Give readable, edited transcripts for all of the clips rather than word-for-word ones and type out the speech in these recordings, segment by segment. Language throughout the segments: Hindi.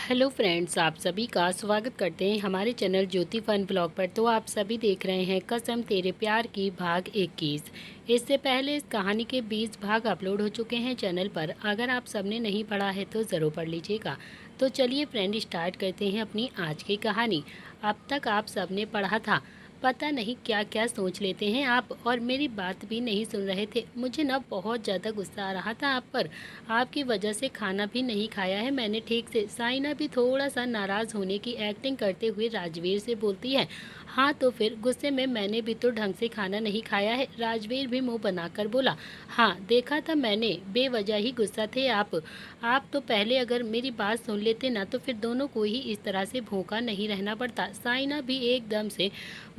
हेलो फ्रेंड्स, आप सभी का स्वागत करते हैं हमारे चैनल ज्योति फन ब्लॉग पर। तो आप सभी देख रहे हैं कसम तेरे प्यार की भाग 21। इससे पहले इस कहानी के 20 भाग अपलोड हो चुके हैं चैनल पर। अगर आप सबने नहीं पढ़ा है तो ज़रूर पढ़ लीजिएगा। तो चलिए फ्रेंड, स्टार्ट करते हैं अपनी आज की कहानी। अब तक आप सबने पढ़ा था, पता नहीं क्या क्या सोच लेते हैं आप, और मेरी बात भी नहीं सुन रहे थे। मुझे ना बहुत ज़्यादा गुस्सा आ रहा था आप पर। आपकी वजह से खाना भी नहीं खाया है मैंने ठीक से। साइना भी थोड़ा सा नाराज़ होने की एक्टिंग करते हुए राजवीर से बोलती है। हाँ तो फिर गुस्से में मैंने भी तो ढंग से खाना नहीं खाया है। राजवीर भी मुंह बनाकर बोला। हाँ देखा था मैंने, बेवजह ही गुस्सा थे आप तो पहले अगर मेरी बात सुन लेते ना तो फिर दोनों को ही इस तरह से भूखा नहीं रहना पड़ता। साइना भी एकदम से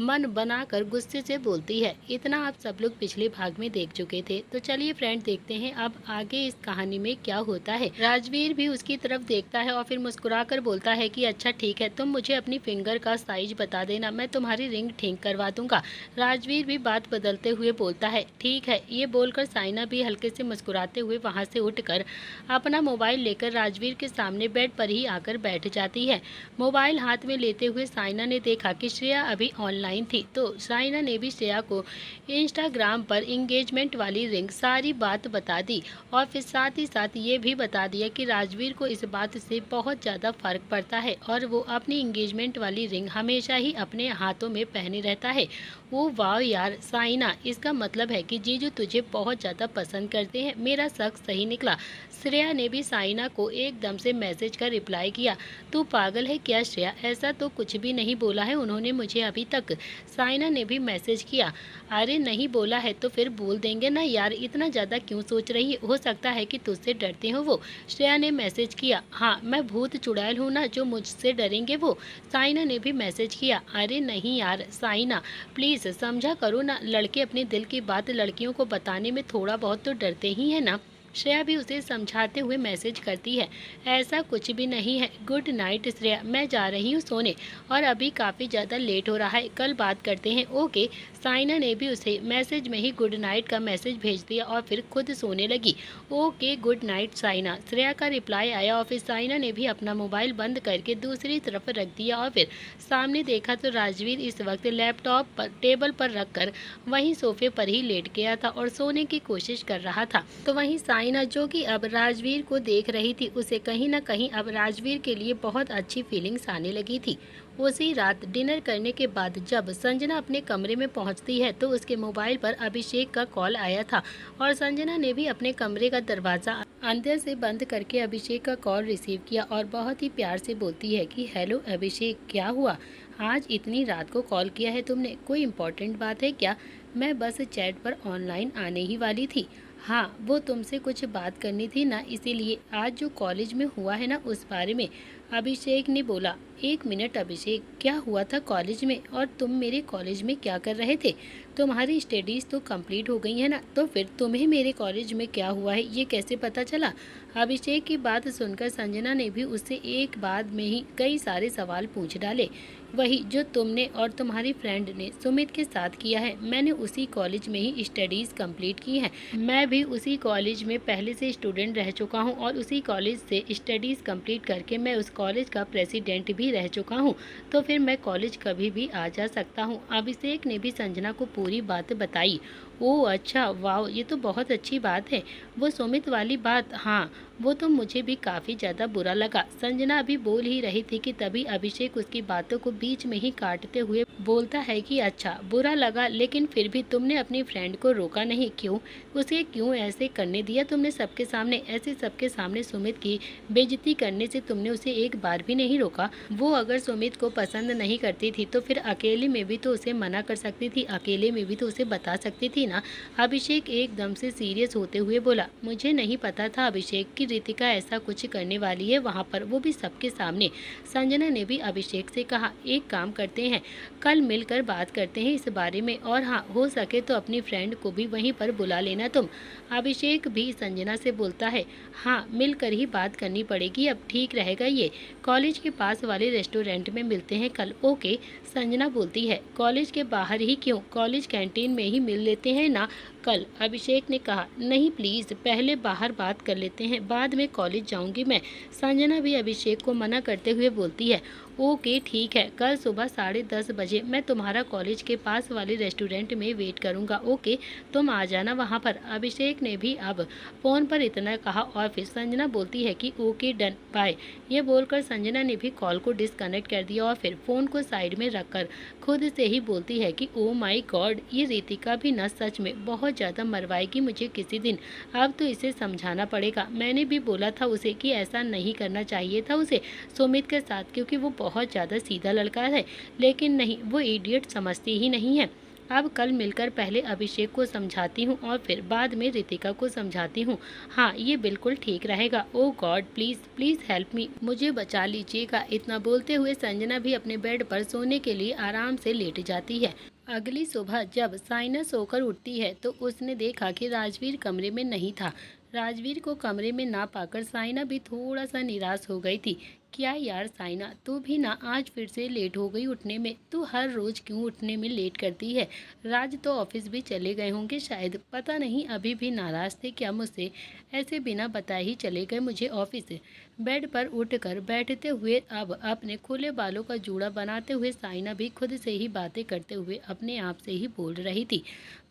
मन बनाकर गुस्से से बोलती है। इतना आप सब लोग पिछले भाग में देख चुके थे। तो चलिए फ्रेंड, देखते हैं अब आगे इस कहानी में क्या होता है। राजवीर भी उसकी तरफ देखता है और फिर मुस्कुराकर बोलता है कि अच्छा ठीक है, तुम मुझे अपनी फिंगर का साइज बता देना, मैं तुम्हारी रिंग ठीक करवा दूंगा। राजवीर भी बात बदलते हुए बोलता है ठीक है। ये बोलकर साइना भी हल्के से मुस्कुराते हुए वहां से उठकर अपना मोबाइल लेकर राजवीर के सामने बेड पर ही आकर बैठ जाती है। मोबाइल हाथ में लेते हुए साइना ने देखा कि श्रेया अभी ऑनलाइन थी। तो साइना ने भी श्रेया को इंस्टाग्राम पर इंगेजमेंट वाली रिंग सारी बात बता दी और फिर साथ ही साथ ये भी बता दिया कि राजवीर को इस बात से बहुत ज़्यादा फर्क पड़ता है और वो अपनी इंगेजमेंट वाली रिंग हमेशा ही अपने हाथों में पहने रहता है। वो वाह यार साइना, इसका मतलब है कि जीजू तुझे बहुत ज़्यादा पसंद करते हैं। मेरा शक सही निकला। श्रेया ने भी साइना को एकदम से मैसेज का रिप्लाई किया। तू पागल है क्या श्रेया, ऐसा तो कुछ भी नहीं बोला है उन्होंने मुझे अभी तक। साइना ने भी मैसेज किया। अरे नहीं बोला है तो फिर बोल देंगे ना यार, इतना ज़्यादा क्यों सोच रही है, हो सकता है कि तुझसे डरते हो वो। श्रेया ने मैसेज किया। हाँ मैं भूत चुड़ैल हूँ ना जो मुझसे डरेंगे वो। साइना ने भी मैसेज किया। अरे नहीं यार साइना, प्लीज़ समझा करो ना, लड़के अपने दिल की बात लड़कियों को बताने में थोड़ा बहुत तो डरते ही है ना। श्रेया भी उसे समझाते हुए मैसेज करती है। ऐसा कुछ भी नहीं है। गुड नाइट श्रेया, मैं जा रही हूँ सोने और अभी काफ़ी ज़्यादा लेट हो रहा है, कल बात करते हैं ओके। साइना ने भी उसे मैसेज में ही गुड नाइट का मैसेज भेज दिया और फिर खुद सोने लगी। Okay good night Saina, Shreya का रिप्लाई आया और फिर साइना ने भी अपना मोबाइल बंद करके दूसरी तरफ रख दिया और फिर सामने देखा तो राजवीर इस वक्त लैपटॉप पर टेबल पर रखकर वहीं सोफे पर ही लेट गया था और सोने की कोशिश कर रहा था। तो वहीं साइना जो कि अब राजवीर को देख रही थी, उसे कहीं ना कहीं अब राजवीर के लिए बहुत अच्छी फीलिंग्स आने लगी थी। उसी रात डिनर करने के बाद जब संजना अपने कमरे में पहुंचती है तो उसके मोबाइल पर अभिषेक का कॉल आया था और संजना ने भी अपने कमरे का दरवाज़ा अंदर से बंद करके अभिषेक का कॉल रिसीव किया और बहुत ही प्यार से बोलती है कि हेलो अभिषेक, क्या हुआ, आज इतनी रात को कॉल किया है तुमने, कोई इम्पोर्टेंट बात है क्या? मैं बस चैट पर ऑनलाइन आने ही वाली थी। हाँ वो तुमसे कुछ बात करनी थी ना, इसीलिए आज जो कॉलेज में हुआ है ना उस बारे में। अभिषेक ने बोला। एक मिनट अभिषेक, क्या हुआ था कॉलेज में और तुम मेरे कॉलेज में क्या कर रहे थे? तुम्हारी स्टडीज़ तो कंप्लीट हो गई है ना, तो फिर तुम्हें मेरे कॉलेज में क्या हुआ है ये कैसे पता चला? अभिषेक की बात सुनकर संजना ने भी उससे एक बाद में ही कई सारे सवाल पूछ डाले। वही जो तुमने और तुम्हारी फ्रेंड ने सुमित के साथ किया है, मैंने उसी कॉलेज में ही स्टडीज़ कंप्लीट की हैं। मैं भी उसी कॉलेज में पहले से स्टूडेंट रह चुका हूं और उसी कॉलेज से स्टडीज़ कंप्लीट करके मैं उस कॉलेज का प्रेसिडेंट भी रह चुका हूं। तो फिर मैं कॉलेज कभी भी आ जा सकता हूं। अभिषेक ने भी संजना को पूरी बात बताई। ओह अच्छा, वाह ये तो बहुत अच्छी बात है। वो सुमित वाली बात, हाँ वो तो मुझे भी काफ़ी ज़्यादा बुरा लगा। संजना अभी बोल ही रही थी कि तभी अभिषेक उसकी बातों को बीच में ही काटते हुए बोलता है कि अच्छा बुरा लगा, लेकिन फिर भी तुमने अपनी फ्रेंड को रोका नहीं क्यों? उसे क्यों ऐसे करने दिया तुमने सबके सामने? ऐसे सबके सामने सुमित की बेइज्जती करने से तुमने उसे एक बार भी नहीं रोका? वो अगर सुमित को पसंद नहीं करती थी तो फिर अकेले में भी तो उसे मना कर सकती थी, अकेले में भी तो उसे बता सकती थी ना। अभिषेक एकदम से सीरियस होते हुए बोला। मुझे नहीं पता था अभिषेक की रितिका ऐसा कुछ करने वाली है वहाँ पर, वो भी सबके सामने। संजना ने भी अभिषेक से कहा एक काम करते हैं, कल मिलकर बात करते हैं इस बारे में, और हाँ हो सके तो अपनी फ्रेंड को भी वहीं पर बुला लेना तुम। अभिषेक भी संजना से बोलता है हाँ मिलकर ही बात करनी पड़ेगी, अब ठीक रहेगा ये। कॉलेज के पास वाले रेस्टोरेंट में मिलते हैं कल, ओके। संजना बोलती है कॉलेज के बाहर ही क्यों, कॉलेज कैंटीन में ही मिल लेते हैं ना, कल अभिषेक ने कहा। नहीं प्लीज़, पहले बाहर बात कर लेते हैं, बाद में कॉलेज जाऊंगी मैं। संजना भी अभिषेक को मना करते हुए बोलती है। ओके ठीक है, कल सुबह 10:30 बजे मैं तुम्हारा कॉलेज के पास वाले रेस्टोरेंट में वेट करूंगा। ओके, तुम आ जाना वहां पर। अभिषेक ने भी अब फ़ोन पर इतना कहा और फिर संजना बोलती है कि ओके डन बाय। ये बोलकर संजना ने भी कॉल को डिस्कनेक्ट कर दिया और फिर फ़ोन को साइड में रखकर खुद से ही बोलती है कि ओ माई गॉड, ये रितिका भी न सच में बहुत ज़्यादा मरवाएगी मुझे किसी दिन। अब तो इसे समझाना पड़ेगा। मैंने भी बोला था उसे कि ऐसा नहीं करना चाहिए था उसे सुमित के साथ, क्योंकि वो बहुत ज़्यादा सीधा लड़का है, लेकिन नहीं, वो इडियट समझती ही नहीं है। अब कल मिलकर पहले अभिषेक को समझाती हूँ और फिर बाद में रितिका को समझाती हूँ। हाँ, ये बिल्कुल ठीक रहेगा। Oh god, please please help me, मुझे बचा लीजिएगा। इतना बोलते हुए संजना भी अपने बेड पर सोने के लिए आराम से लेट जाती है। अगली सुबह जब साइना सोकर उठती है तो उसने देखा कि राजवीर कमरे में नहीं था। राजवीर को कमरे में ना पाकर साइना भी थोड़ा सा निराश हो गई थी। क्या यार साइना, तू भी ना आज फिर से लेट हो गई उठने में। तू हर रोज़ क्यों उठने में लेट करती है। राज तो ऑफिस भी चले गए होंगे शायद, पता नहीं अभी भी नाराज़ थे क्या मुझसे। ऐसे बिना बताए ही चले गए मुझे ऑफिस। बेड पर उठकर बैठते हुए अब अपने खुले बालों का जूड़ा बनाते हुए साइना भी खुद से ही बातें करते हुए अपने आप से ही बोल रही थी।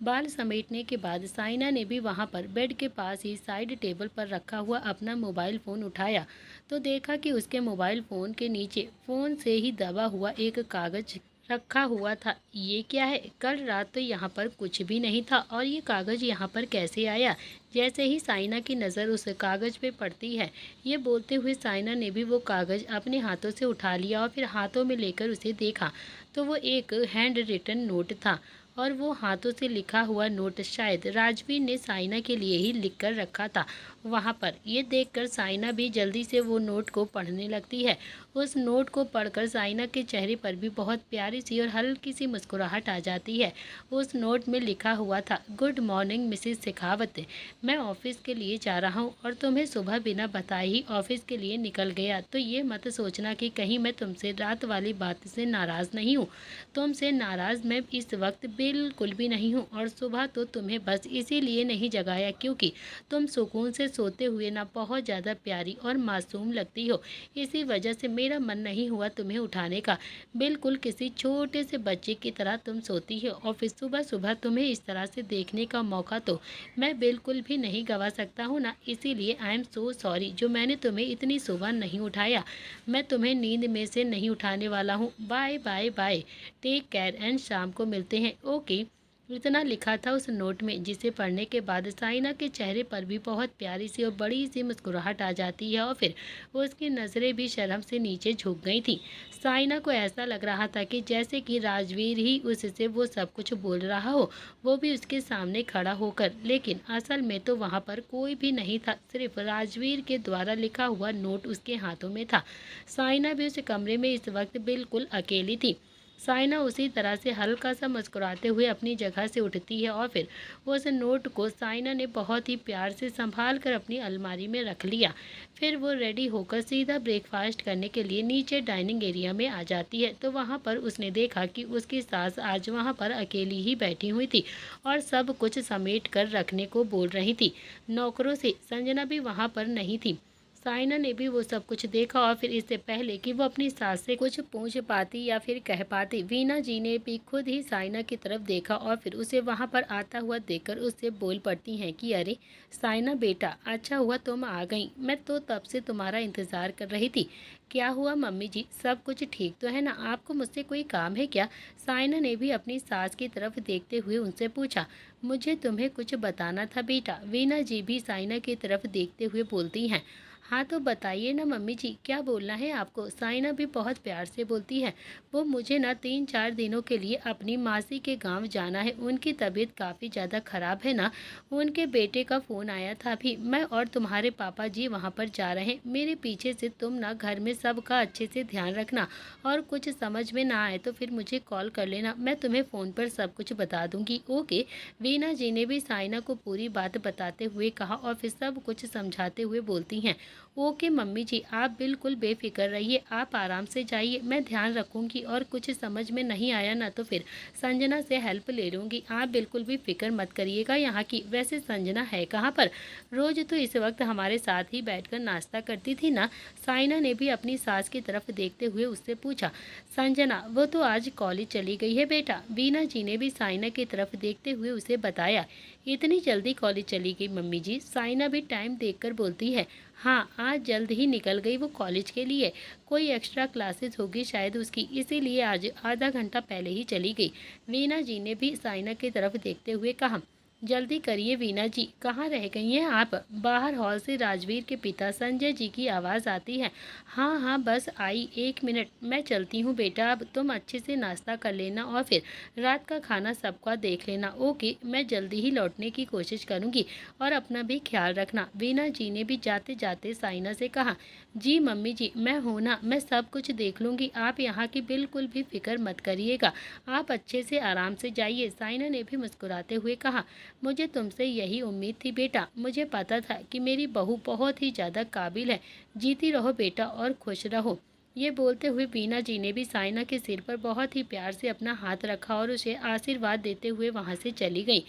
बाल समेटने के बाद साइना ने भी वहां पर बेड के पास ही साइड टेबल पर रखा हुआ अपना मोबाइल फ़ोन उठाया तो देखा कि उसके मोबाइल फ़ोन के नीचे फ़ोन से ही दबा हुआ एक कागज़ रखा हुआ था। ये क्या है, कल रात तो यहाँ पर कुछ भी नहीं था और ये कागज़ यहाँ पर कैसे आया। जैसे ही साइना की नज़र उस कागज़ पे पड़ती है, ये बोलते हुए साइना ने भी वो कागज़ अपने हाथों से उठा लिया और फिर हाथों में लेकर उसे देखा तो वो एक हैंड रिटन नोट था और वो हाथों से लिखा हुआ नोट शायद राजवीर ने साइना के लिए ही लिख कर रखा था वहाँ पर। ये देखकर साइना भी जल्दी से वो नोट को पढ़ने लगती है। उस नोट को पढ़कर साइना के चेहरे पर भी बहुत प्यारी सी और हल्की सी मुस्कुराहट आ जाती है। उस नोट में लिखा हुआ था, गुड मॉर्निंग मिसेस शेखावत, मैं ऑफिस के लिए जा रहा हूँ और तुम्हें सुबह बिना बताए ही ऑफिस के लिए निकल गया, तो ये मत सोचना कि कहीं मैं तुमसे रात वाली बात से नाराज़ नहीं हूँ। तुमसे नाराज़ मैं इस वक्त बिल्कुल भी नहीं हूँ और सुबह तो तुम्हें बस इसीलिए नहीं जगाया क्योंकि तुम सुकून से सोते हुए ना बहुत ज़्यादा प्यारी और मासूम लगती हो। इसी वजह से मेरा मन नहीं हुआ तुम्हें उठाने का। बिल्कुल किसी छोटे से बच्चे की तरह तुम सोती हो और फिर सुबह सुबह तुम्हें इस तरह से देखने का मौका तो मैं बिल्कुल भी नहीं गंवा सकता हूँ ना। इसीलिए आई एम सो सॉरी जो मैंने तुम्हें इतनी सुबह नहीं उठाया। मैं तुम्हें नींद में से नहीं उठाने वाला हूँ। Bye bye bye, take care and शाम को मिलते हैं। ओके, इतना लिखा था उस नोट में, जिसे पढ़ने के बाद साइना के चेहरे पर भी बहुत प्यारी सी और बड़ी सी मुस्कुराहट आ जाती है और फिर उसकी नज़रें भी शर्म से नीचे झुक गई थी। साइना को ऐसा लग रहा था कि जैसे कि राजवीर ही उससे वो सब कुछ बोल रहा हो, वो भी उसके सामने खड़ा होकर, लेकिन असल में तो वहाँ पर कोई भी नहीं था, सिर्फ राजवीर के द्वारा लिखा हुआ नोट उसके हाथों में था। साइना भी उस कमरे में इस वक्त बिल्कुल अकेली थी। साइना उसी तरह से हल्का सा मुस्कुराते हुए अपनी जगह से उठती है और फिर उस नोट को साइना ने बहुत ही प्यार से संभाल कर अपनी अलमारी में रख लिया। फिर वो रेडी होकर सीधा ब्रेकफास्ट करने के लिए नीचे डाइनिंग एरिया में आ जाती है तो वहाँ पर उसने देखा कि उसकी सास आज वहाँ पर अकेली ही बैठी हुई थी और सब कुछ समेट कर रखने को बोल रही थी नौकरों से। संजना भी वहाँ पर नहीं थी। साइना ने भी वो सब कुछ देखा और फिर इससे पहले कि वो अपनी सास से कुछ पूछ पाती या फिर कह पाती, वीना जी ने भी खुद ही साइना की तरफ देखा और फिर उसे वहाँ पर आता हुआ देखकर उससे बोल पड़ती हैं कि अरे साइना बेटा, अच्छा हुआ तुम आ गई, मैं तो तब से तुम्हारा इंतज़ार कर रही थी। क्या हुआ मम्मी जी, सब कुछ ठीक तो है ना, आपको मुझसे कोई काम है क्या। साइना ने भी अपनी सास की तरफ देखते हुए उनसे पूछा। मुझे तुम्हें कुछ बताना था बेटा, वीना जी भी साइना की तरफ देखते हुए बोलती हैं। हाँ तो बताइए ना मम्मी जी, क्या बोलना है आपको। साइना भी बहुत प्यार से बोलती है। वो मुझे ना 3-4 दिनों के लिए अपनी मासी के गांव जाना है, उनकी तबीयत काफ़ी ज़्यादा ख़राब है ना। उनके बेटे का फ़ोन आया था अभी, मैं और तुम्हारे पापा जी वहाँ पर जा रहे हैं। मेरे पीछे से तुम ना घर में सबका अच्छे से ध्यान रखना और कुछ समझ में ना आए तो फिर मुझे कॉल कर लेना, मैं तुम्हें फ़ोन पर सब कुछ बता दूँगी। ओके। वीना जी ने भी साइना को पूरी बात बताते हुए कहा और फिर सब कुछ समझाते हुए बोलती हैं। ओके मम्मी जी, आप बिल्कुल बेफिक्र रहिए, आप आराम से जाइए, मैं ध्यान रखूंगी और कुछ समझ में नहीं आया ना तो फिर संजना से हेल्प ले लूँगी। आप बिल्कुल भी फिक्र मत करिएगा यहाँ की। वैसे संजना है कहाँ पर? रोज़ तो इस वक्त हमारे साथ ही बैठकर नाश्ता करती थी ना? साइना ने भी अपनी सास की तरफ देखते हुए उससे पूछा। संजना, वो तो आज कॉलेज चली गई है बेटा, वीना जी ने भी साइना की तरफ देखते हुए उसे बताया। इतनी जल्दी कॉलेज चली गई मम्मी जी? साइना भी टाइम देखकर बोलती है। हाँ, आज जल्द ही निकल गई वो कॉलेज के लिए। कोई एक्स्ट्रा क्लासेस होगी शायद उसकी, इसीलिए आज आधा घंटा पहले ही चली गई। वीना जी ने भी साइना की तरफ देखते हुए कहा। जल्दी करिए वीना जी, कहाँ रह गई हैं आप? बाहर हॉल से राजवीर के पिता संजय जी की आवाज़ आती है। हाँ हाँ, बस आई, 1 मिनट, मैं चलती हूँ बेटा। अब तुम अच्छे से नाश्ता कर लेना और फिर रात का खाना सबका देख लेना। ओके, मैं जल्दी ही लौटने की कोशिश करूँगी और अपना भी ख्याल रखना। वीना जी ने भी जाते जाते साइना से कहा। जी मम्मी जी, मैं हूँ ना, मैं सब कुछ देख लूँगी, आप यहाँ की बिल्कुल भी फिक्र मत करिएगा, आप अच्छे से आराम से जाइए। साइना ने भी मुस्कुराते हुए कहा। मुझे तुमसे यही उम्मीद थी बेटा, मुझे पता था कि मेरी बहू बहुत ही ज़्यादा काबिल है। जीती रहो बेटा और खुश रहो। ये बोलते हुए वीना जी ने भी साइना के सिर पर बहुत ही प्यार से अपना हाथ रखा और उसे आशीर्वाद देते हुए वहाँ से चली गई।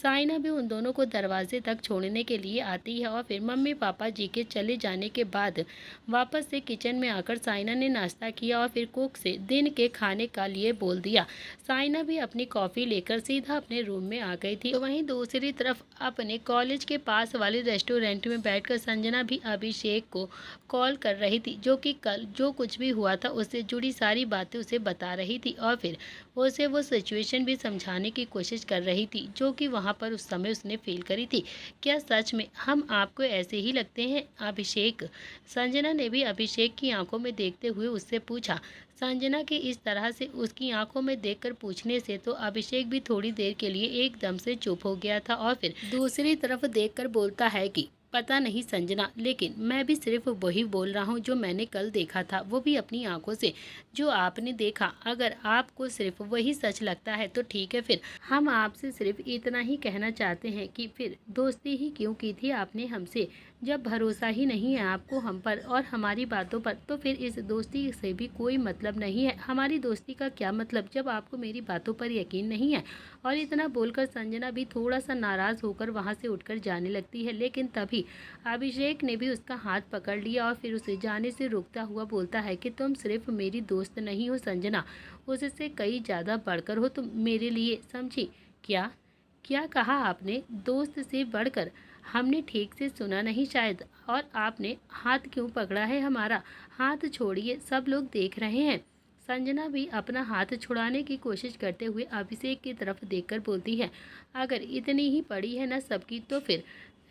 साइना भी उन दोनों को दरवाजे तक छोड़ने के लिए आती है और फिर मम्मी पापा जी के चले जाने के बाद वापस से किचन में आकर साइना ने नाश्ता किया और फिर कुक से दिन के खाने का लिए बोल दिया। साइना भी अपनी कॉफ़ी लेकर सीधा अपने रूम में आ गई थी। तो वहीं दूसरी तरफ अपने कॉलेज के पास वाले रेस्टोरेंट में बैठकर संजना भी अभिषेक को कॉल कर रही थी, जो कि कल जो कुछ भी हुआ था उससे जुड़ी सारी बातें उसे बता रही थी और फिर उसे वो सिचुएशन भी समझाने की कोशिश कर रही थी जो कि वहाँ पर उस समय उसने फील करी थी। क्या सच में हम आपको ऐसे ही लगते हैं अभिषेक? संजना ने भी अभिषेक की आंखों में देखते हुए उससे पूछा। संजना के इस तरह से उसकी आंखों में देखकर पूछने से तो अभिषेक भी थोड़ी देर के लिए एकदम से चुप हो गया था और फिर दूसरी तरफ देखकर बोलता है कि पता नहीं संजना, लेकिन मैं भी सिर्फ वही बोल रहा हूँ जो मैंने कल देखा था, वो भी अपनी आंखों से। जो आपने देखा, अगर आपको सिर्फ वही सच लगता है तो ठीक है, फिर हम आपसे सिर्फ इतना ही कहना चाहते हैं कि फिर दोस्ती ही क्यों की थी आपने हमसे? जब भरोसा ही नहीं है आपको हम पर और हमारी बातों पर, तो फिर इस दोस्ती से भी कोई मतलब नहीं है। हमारी दोस्ती का क्या मतलब जब आपको मेरी बातों पर यकीन नहीं है? और इतना बोलकर संजना भी थोड़ा सा नाराज़ होकर वहाँ से उठकर जाने लगती है, लेकिन तभी अभिषेक ने भी उसका हाथ पकड़ लिया और फिर उसे जाने से रोकता हुआ बोलता है कि तुम सिर्फ मेरी दोस्त नहीं हो संजना, उससे कई ज़्यादा बढ़कर हो तुम मेरे लिए, समझी? क्या क्या कहा आपने? दोस्त से बढ़कर? हमने ठीक से सुना नहीं शायद। और आपने हाथ क्यों पकड़ा है हमारा? हाथ छोड़िए, सब लोग देख रहे हैं। संजना भी अपना हाथ छुड़ाने की कोशिश करते हुए अभिषेक की तरफ देखकर बोलती है। अगर इतनी ही पड़ी है ना सबकी, तो फिर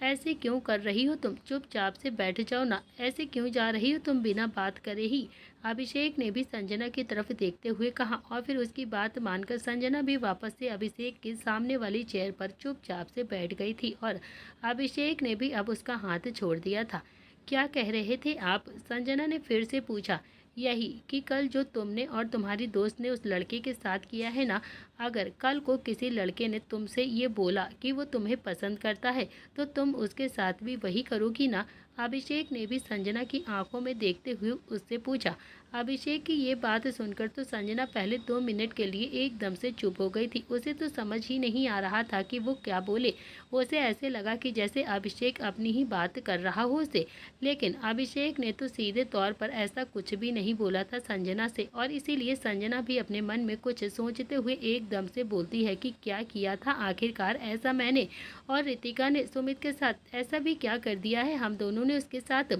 ऐसे क्यों कर रही हो तुम? चुपचाप से बैठ जाओ ना, ऐसे क्यों जा रही हो तुम बिना बात करे ही? अभिषेक ने भी संजना की तरफ देखते हुए कहा और फिर उसकी बात मानकर संजना भी वापस से अभिषेक के सामने वाली चेयर पर चुपचाप से बैठ गई थी और अभिषेक ने भी अब उसका हाथ छोड़ दिया था। क्या कह रहे थे आप? संजना ने फिर से पूछा। यही कि कल जो तुमने और तुम्हारी दोस्त ने उस लड़के के साथ किया है ना, अगर कल को किसी लड़के ने तुमसे ये बोला कि वो तुम्हें पसंद करता है तो तुम उसके साथ भी वही करोगी ना? अभिषेक ने भी संजना की आंखों में देखते हुए उससे पूछा। अभिषेक की ये बात सुनकर तो संजना पहले 2 मिनट के लिए एकदम से चुप हो गई थी। उसे तो समझ ही नहीं आ रहा था कि वो क्या बोले। उसे ऐसे लगा कि जैसे अभिषेक अपनी ही बात कर रहा हो उसे, लेकिन अभिषेक ने तो सीधे तौर पर ऐसा कुछ भी नहीं बोला था संजना से और इसीलिए संजना भी अपने मन में कुछ सोचते हुए एकदम से बोलती है कि क्या किया था आखिरकार ऐसा मैंने और रितिका ने सुमित के साथ? ऐसा भी क्या कर दिया है हम दोनों ने उसके साथ?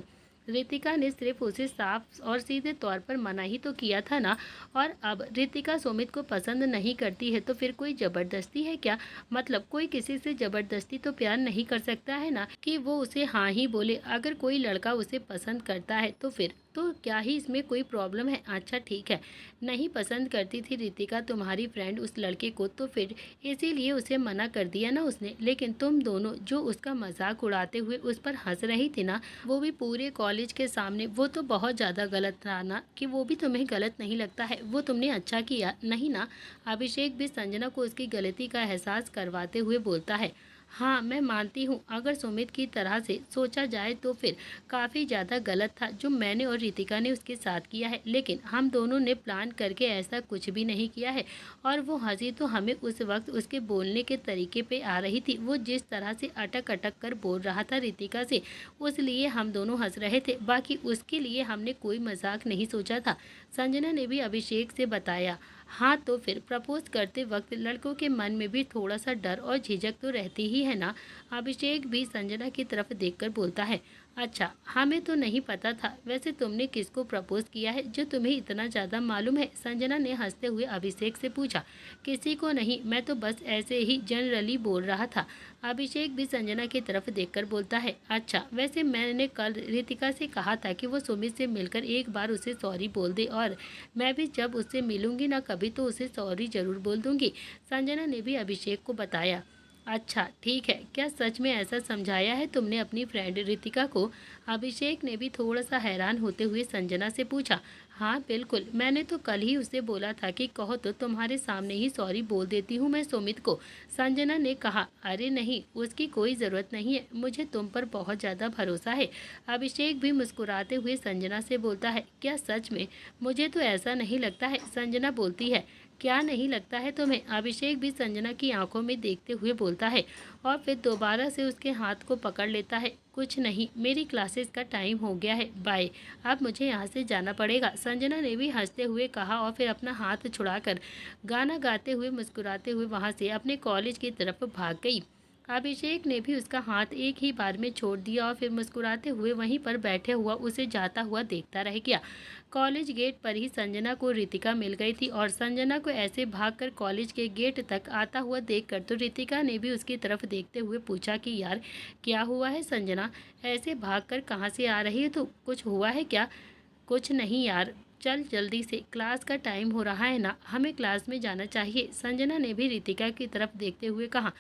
रितिका ने सिर्फ उसे साफ और सीधे तौर पर मना ही तो किया था ना। और अब रितिका सुमित को पसंद नहीं करती है तो फिर कोई ज़बरदस्ती है क्या? मतलब कोई किसी से ज़बरदस्ती तो प्यार नहीं कर सकता है ना कि वो उसे हाँ ही बोले। अगर कोई लड़का उसे पसंद करता है तो फिर तो क्या ही इसमें कोई प्रॉब्लम है? अच्छा ठीक है, नहीं पसंद करती थी रितिका तुम्हारी फ्रेंड उस लड़के को तो फिर इसीलिए उसे मना कर दिया ना उसने। लेकिन तुम दोनों जो उसका मजाक उड़ाते हुए उस पर हंस रही थी ना, वो भी पूरे कॉलेज के सामने, वो तो बहुत ज़्यादा गलत था ना। कि वो भी तुम्हें गलत नहीं लगता है? वो तुमने अच्छा किया नहीं ना? अभिषेक भी संजना को उसकी गलती का एहसास करवाते हुए बोलता है। हाँ, मैं मानती हूँ अगर सुमित की तरह से सोचा जाए तो फिर काफ़ी ज़्यादा गलत था जो मैंने और रितिका ने उसके साथ किया है, लेकिन हम दोनों ने प्लान करके ऐसा कुछ भी नहीं किया है। और वो हंसी तो हमें उस वक्त उसके बोलने के तरीके पे आ रही थी, वो जिस तरह से अटक अटक कर बोल रहा था रितिका से, उस लिए हम दोनों हंस रहे थे। बाकी उसके लिए हमने कोई मजाक नहीं सोचा था। संजना ने भी अभिषेक से बताया। हाँ, तो फिर प्रपोज करते वक्त लड़कों के मन में भी थोड़ा सा डर और झिझक तो रहती ही है ना। अभिषेक भी संजना की तरफ देखकर बोलता है। अच्छा, हमें तो नहीं पता था। वैसे तुमने किसको प्रपोज किया है जो तुम्हें इतना ज़्यादा मालूम है? संजना ने हंसते हुए अभिषेक से पूछा। किसी को नहीं, मैं तो बस ऐसे ही जनरली बोल रहा था। अभिषेक भी संजना की तरफ देखकर बोलता है। अच्छा, वैसे मैंने कल रितिका से कहा था कि वो सुमित से मिलकर एक बार उसे सॉरी बोल दे, और मैं भी जब उससे मिलूंगी ना कभी तो उसे सॉरी ज़रूर बोल दूंगी। संजना ने भी अभिषेक को बताया। अच्छा, ठीक है, क्या सच में ऐसा समझाया है तुमने अपनी फ्रेंड रितिका को? अभिषेक ने भी थोड़ा सा हैरान होते हुए संजना से पूछा। हाँ बिल्कुल, मैंने तो कल ही उसे बोला था कि कहो तो तुम्हारे सामने ही सॉरी बोल देती हूँ मैं सुमित को। संजना ने कहा। अरे नहीं, उसकी कोई ज़रूरत नहीं है, मुझे तुम पर बहुत ज़्यादा भरोसा है। अभिषेक भी मुस्कुराते हुए संजना से बोलता है। क्या सच में? मुझे तो ऐसा नहीं लगता है, संजना बोलती है। क्या नहीं लगता है तुम्हें? अभिषेक भी संजना की आंखों में देखते हुए बोलता है, और फिर दोबारा से उसके हाथ को पकड़ लेता है। कुछ नहीं, मेरी क्लासेस का टाइम हो गया है, बाय। अब मुझे यहाँ से जाना पड़ेगा, संजना ने भी हंसते हुए कहा, और फिर अपना हाथ छुड़ाकर गाना गाते हुए मुस्कुराते हुए वहाँ से अपने कॉलेज की तरफ भाग गई। अभिषेक ने भी उसका हाथ एक ही बार में छोड़ दिया और फिर मुस्कुराते हुए वहीं पर बैठे हुआ उसे जाता हुआ देखता रह गया। कॉलेज गेट पर ही संजना को रितिका मिल गई थी, और संजना को ऐसे भागकर कॉलेज के गेट तक आता हुआ देखकर तो रितिका ने भी उसकी तरफ देखते हुए पूछा कि यार क्या हुआ है संजना, ऐसे भागकर कहाँ से आ रही है? तो कुछ हुआ है क्या? कुछ नहीं यार, चल जल्दी से, क्लास का टाइम हो रहा है ना, हमें क्लास में जाना चाहिए। संजना ने भी रितिका की तरफ देखते हुए कहा।